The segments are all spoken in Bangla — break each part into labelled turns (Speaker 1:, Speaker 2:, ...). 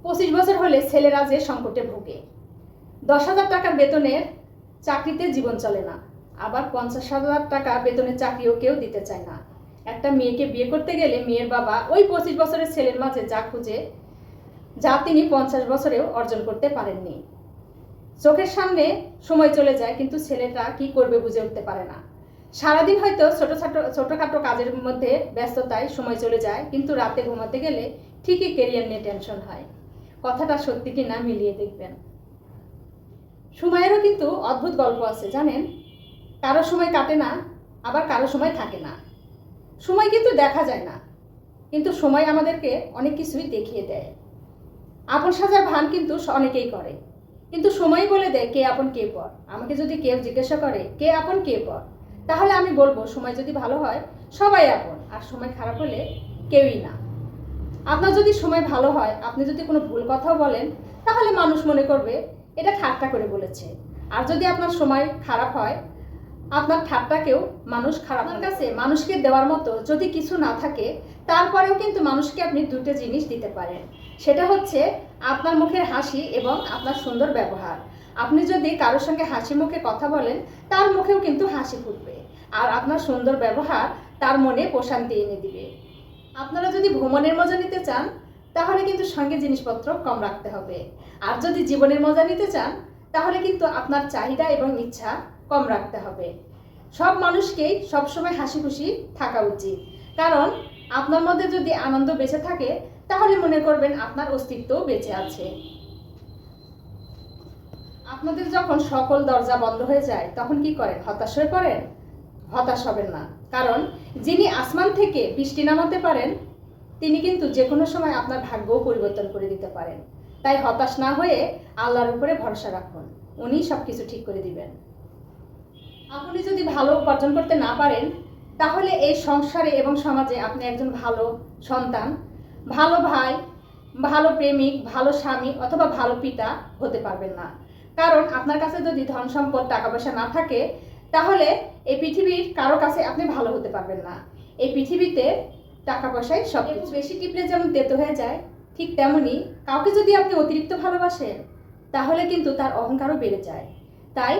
Speaker 1: 25 বছর হলে ছেলেরা যে সংকটে ভোগে। 10,000 টাকার বেতনের চাকরিতে জীবন চলে না, আবার 50,000 টাকা বেতনের চাকরিও কেউ দিতে চায় না। একটা মেয়েকে বিয়ে করতে গেলে মেয়ের বাবা ওই 25 বছরের ছেলের মাঝে যা খুঁজে, যা তিনি 50 বছরেও অর্জন করতে পারেননি। চোখের সামনে সময় চলে যায়, কিন্তু ছেলেটা কি করবে বুঝে উঠতে পারে না। সারাদিন হয়তো ছোটখাটো কাজের মধ্যে ব্যস্ততায় সময় চলে যায়, কিন্তু রাতে ঘুমাতে গেলে ঠিকই ক্যারিয়ার নিয়ে টেনশন হয়। কথাটা সত্যি কি না মিলিয়ে দেখবেন। সময়েরও কিন্তু অদ্ভুত গল্প আছে জানেন। কারো সময় কাটে না, আবার কারো সময় থাকে না। সময় কিন্তু দেখা যায় না, কিন্তু সময় আমাদেরকে অনেক কিছুই দেখিয়ে দেয়। আপন সাজার ভান কিন্তু অনেকেই করে, কিন্তু সময় বলে দেয় কে আপন কে পর। আমাকে যদি কেউ জিজ্ঞাসা করে কে আপন কে পর, তাহলে আমি বলবো সময় যদি ভালো হয় সবাই আপন, আর সময় খারাপ হলে কেউই না। আপনার যদি সময় ভালো হয়, আপনি যদি কোনো ভুল কথাও বলেন, তাহলে মানুষ মনে করবে এটা ঠাট্টা করে বলেছে। আর যদি আপনার সময় খারাপ হয়, আপনার ঠাট্টাকেও মানুষ খারাপ। আপনার কাছে মানুষকে দেওয়ার মতো যদি কিছু না থাকে, তারপরেও কিন্তু মানুষকে আপনি দুটো জিনিস দিতে পারেন। সেটা হচ্ছে আপনার মুখের হাসি এবং আপনার সুন্দর ব্যবহার। আপনি যদি কারোর সঙ্গে হাসি মুখে কথা বলেন, তার মুখেও কিন্তু হাসি ফুটবে, আর আপনার সুন্দর ব্যবহার তার মনে প্রশান্তি এনে দিবে। আপনারা যদি ভ্রমণের মজা নিতে চান, তাহলে কিন্তু সঙ্গে জিনিসপত্র কম রাখতে হবে। আর যদি জীবনের মজা নিতে চান, তাহলে কিন্তু আপনার চাহিদা এবং ইচ্ছা কম রাখতে হবে। সব মানুষকেই সবসময় হাসি খুশি থাকা উচিত, কারণ আপনার মধ্যে যদি আনন্দ বেঁচে থাকে, তাহলে মনে করবেন আপনার অস্তিত্ব বেঁচে আছে। আপনাদের যখন সকল দরজা বন্ধ হয়ে যায়, তখন কি করেন? হতাশ হয়ে পড়েন? হতাশ হবেন না, কারণ যিনি আসমান থেকে বৃষ্টি নামাতে পারেন, তিনি কিন্তু যে কোনো সময় আপনার ভাগ্যও পরিবর্তন করে দিতে পারেন। তাই হতাশ না হয়ে আল্লাহর উপরে ভরসা রাখুন, উনি সব কিছু ঠিক করে দিবেন। আপনি যদি ভালো উপার্জন করতে না পারেন, তাহলে এই সংসারে এবং সমাজে আপনি একজন ভালো সন্তান, ভালো ভাই, ভালো প্রেমিক, ভালো স্বামী অথবা ভালো পিতা হতে পারবেন না। কারণ আপনার কাছে যদি ধন সম্পদ টাকা পয়সা না থাকে, তাহলে এই পৃথিবীর কারো কাছে আপনি ভালো হতে পারবেন না। এই পৃথিবীতে টাকা পয়সাই সব কিছু। বেশি টিপলে যেমন তেতো হয়ে যায়, ঠিক তেমনি কাউকে যদি আপনি অতিরিক্ত ভালোবাসেন, তাহলে কিন্তু তার অহংকারও বেড়ে যায়। তাই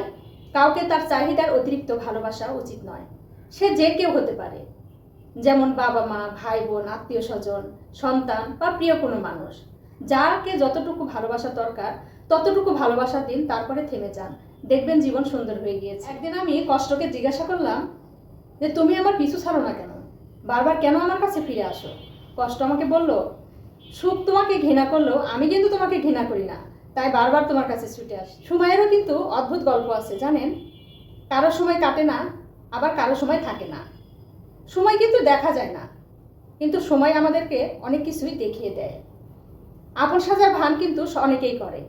Speaker 1: কাউকে তার চাহিদার অতিরিক্ত ভালোবাসা উচিত নয়। সে যে কেউ হতে পারে, যেমন বাবা মা, ভাই বোন, আত্মীয় স্বজন, সন্তান বা প্রিয় কোনো মানুষ। যাকে যতটুকু ভালোবাসা দরকার ততটুকু ভালোবাসা দিন, তারপরে থেমে যান, দেখবেন জীবন সুন্দর হয়ে গিয়েছে। একদিন আমি কষ্টকে জিজ্ঞাসা করলাম যে তুমি আমার পিছু ছাড়ো না কেন, বারবার কেন আমার কাছে ফিরে আসো? কষ্ট আমাকে বলল, সুখ তোমাকে ঘৃণা করলেও আমি কিন্তু তোমাকে ঘৃণা করি না, তাই বারবার তোমার কাছে ছুটে আসি। সময়েরও কিন্তু অদ্ভুত গল্প আছে জানেন। কারো সময় কাটে না, আবার কারো সময় থাকে না। সময় কিন্তু দেখা যায় না, কিন্তু সময় আমাদেরকে অনেক কিছুই দেখিয়ে দেয়। আপন সাজার ভান কিন্তু অনেকেই করে,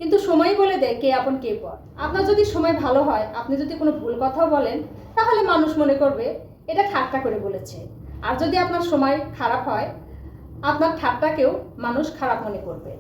Speaker 1: কিন্তু সময় বলে দেয় কে আপন কে পর। আপনার যদি সময় ভালো হয়, আপনি যদি কোনো ভুল কথাও বলেন, তাহলে মানুষ মনে করবে এটা ঠাট্টা করে বলেছে। আর যদি আপনার সময় খারাপ হয়, আপনার ঠাট্টাকেও মানুষ খারাপ মনে করবে।